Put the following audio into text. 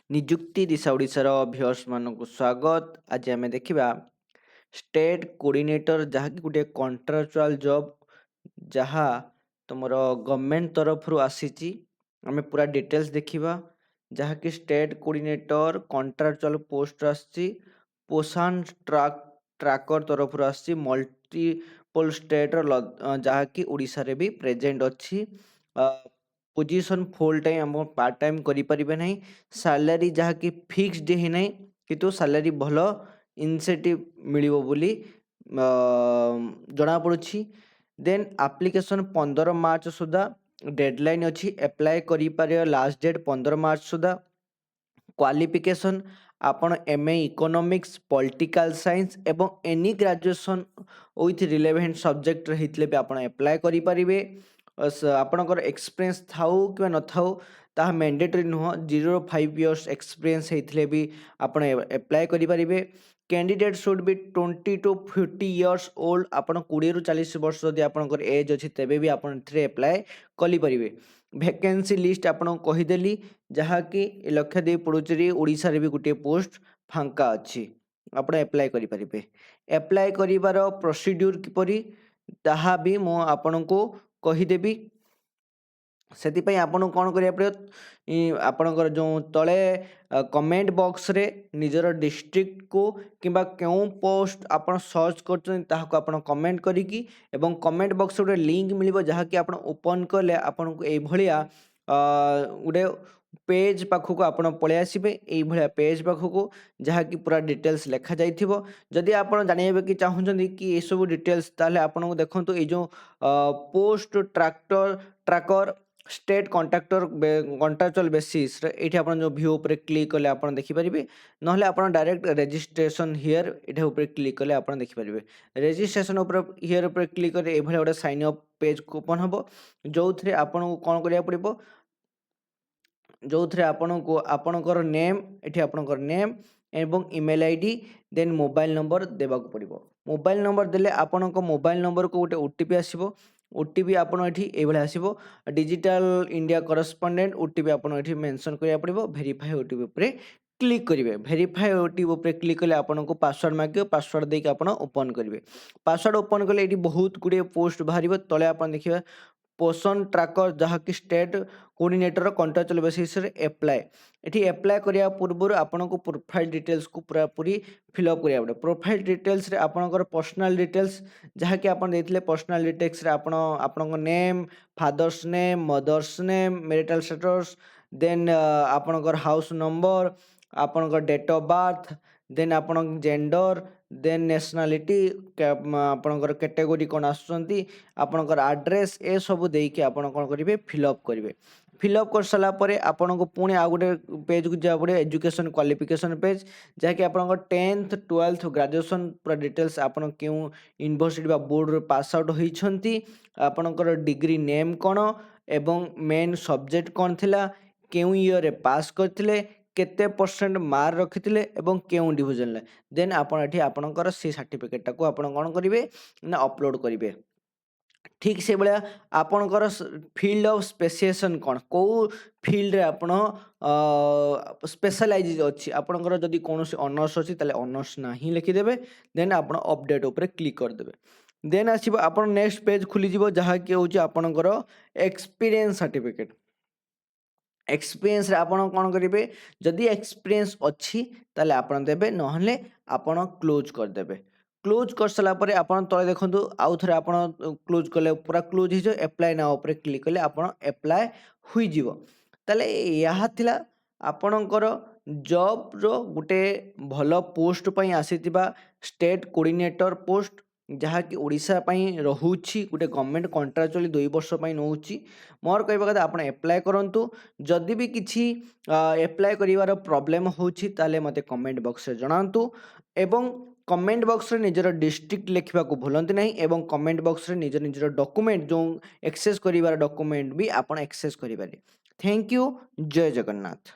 निजुक्ति दिशा ओडिशार व्यूअर्स मानक स्वागत। आज आम देखा स्टेट कोऑर्डिनेटर जहाँकि गोटे कॉन्ट्राक्चुअल जॉब जहाँ तुम गवर्नमेंट तरफ आसी आम पूरा डिटेल्स देखा जहाँकि स्टेट कोऑर्डिनेटर कॉन्ट्राक्चुअल पोस्ट आसी पोषण ट्राकर तरफ आसी मल्टीपल स्टेट जहाँकि ओडिशा रे भी प्रेजेंट अच्छी पोजीशन फुल टाइम हम पार्ट टाइम करें ना सैलरी जहाँकि फिक्सड ही ना किंतु सैलरी भल इनसेटिव मिलिबो बोली जना पड़ुछि। देन एप्लिकेशन 15 मार्च सुधा डेडलाइन अच्छी एप्लाय करि लास्ट डेट 15 मार्च सुधा। क्वालिफिकेशन आपण एमए इकोनॉमिक्स पॉलिटिकल साइंस एवं any graduation with relevant subject रही भी आपण एप्लाय करें। आपणकर एक्सपीरियंस थाउ कि न थाउ ताहा मैंडेटरी नुह 0 5 इयर्स एक्सपीरियंस होते भी आपण एप्लाय करें। Candidate should be 20 to 50 years old आपण 20 ରୁ 40 वर्ष जदि आपणकर एज अच्छी तेबे भी आपण एप्लाय करें। वैकेंसी लिस्ट आपन कहीदेली जहाँकि लक्षद्वीप पुडुचेरी ओडिशा रे भी गोटे पोस्ट फांका अच्छी आपण एप्लाय करें। एप्लाय करिवार प्रोसीड्यूर किपरि ताहा भी मु आपन को कहीदेवी। से आपन कौन करिया पड़ो आपणकर जो तले कमेंट बॉक्स रे निजर डिस्ट्रिक्ट को किंबा क्यों पोस्ट आपन सर्च कर कमेंट करिकी एवं कमेंट बॉक्स रे लिंक मिलिबो जहाँकि आपन ओपन कले आपन को ए भलिया गोटे पेज पाखक आपन पळे आसीबे एई भलिया पेज पाखक जहाँकि पूरा डिटेल्स लिखा जाइथिबो। जदि आपन जानिबे कि चाहुचंदी कि ए सब डिटेल्स ताले आपन को देखंतु ए जो post tracker state contractual basis ये आप जो व्यू उपर क्लिक कले आप देखिपारे ना आप डायरेक्ट रजिस्ट्रेशन हियर ये क्लिक कले आप देखिपारे। रजिस्ट्रेशन हियर उपर क्लिक कले ये गोटे साइन अप पेज ओपन हम जो थे आपन कौन करा पड़ो जो थे आपन को आपणकर नेम ये आपणकर नेम एवं email ID then mobile number देवाक पड़ो। मोबाइल नंबर देले आपन मोबाइल नंबर को गोटे ओटीपी आसीबो ओटीपी आपन ये आसो डिजिटल इंडिया करस्पंडेंट ओटीपी आपन ये मेंशन करिया पड़ो। वेरीफाई ओटीपी उपर क्लिक करेंगे। वेरीफाई ओटीपी उपर क्लिक कले आपन को पासवर्ड मांगे पासवर्ड देके आपन ओपन करेंगे। पासवर्ड ओपन कले ये बहुत गुड़े पोस्ट बाहर तले आप देखिए पोषण ट्राकर जहाँकि स्टेट कोऑर्डिनेटर कॉन्ट्राक्चुअल बेसिस रे एप्लाय ये एप्लाय करिया पूर्व आपन को प्रोफाइल डिटेल्स को पूरा पूरी फिलअप करिया पड़े। प्रोफाइल डिटेल्स रे आपनकर पर्सनल डिटेल्स जहाँकि आपन देथिले पर्सनल डिटेल्स रे आपन name father's name mother's name marital status then आपनकर हाउस नंबर आपनकर डेट ऑफ बर्थ देन आपन जेंडर देन नेशनलिटी आपनकर कैटेगरी कौन आसुचंती आपनकर एड्रेस ए सब देके आपन कौन करेंगे फिलअप करेंगे। फिलअप कर सारा परे आपन को पुणी आ गोटे पेज को जा पड़े एजुकेशन क्वालिफिकेशन पेज जहाँकि आप 10th 12th ग्रेजुएशन पूरा डिटेल्स आपन क्यों यूनिवर्सिटी बा बोर्ड पास आउट होती आपनकर डिग्री नेम कौन एवं मेन सब्जेक्ट कौन थिला क्यों ईयर पास करथिले केते परसेंट मार्क रखिथिले एवं क्यों डिविजन देन आपन एठी आपनकर से सर्टिफिकेट को आपन कौन करेंगे ना अपलोड करेंगे। ठीक से भाया आपणकर फील्ड ऑफ स्पेसिएशन कौन कौ फील्ड रे आपण स्पेशलाइज अच्छी आपणकर जदि कौन ऑनर्स अच्छी ताले ऑनर्स ना ही लिखिदेवे देन आप अपडेट उपर क्लिक करदेवे। देन आसो आप नेक्स्ट पेज खुली जहाँ कि हूँ आपणकर एक्सपीरियंस सर्टिफिकेट एक्सपीरियंस रे आपण कौन करेंगे जदि एक्सपीरियंस अच्छी ताले आपण देबे नहले आपण क्लोज करदेबे। क्लोज कर सारा पर आपन तले देखंतु आउ थे आप क्लोज कले पूरा क्लोज हो एप्लाय नाउ पर क्लिक कले आप एप्लाय हुई जीवो। ताले यह थिला आपणकर जॉब रो गुटे भल पोस्ट पई आसीतिबा स्टेट कोऑर्डिनेटर पोस्ट जहाँकि ओडिशा पई रहूची गुटे गवर्नमेंट कॉन्ट्राक्चुअली 2 वर्ष पई नउची। मोर कहबा कथा आपण एप्लाय करंतु जदि भी किछि एप्लाय करिवार प्रॉब्लम होची ताले मते कमेंट बॉक्स रे जणांतु एवं कमेंट बॉक्स रे निजर डिस्ट्रिक्ट लिखा को भूलती नहीं एवं कमेंट बॉक्स रे निजर निजर डॉक्यूमेंट जो एक्सेस करिवार डॉक्यूमेंट भी आपण एक्सेस करिवारे। थैंक यू जय जगन्नाथ।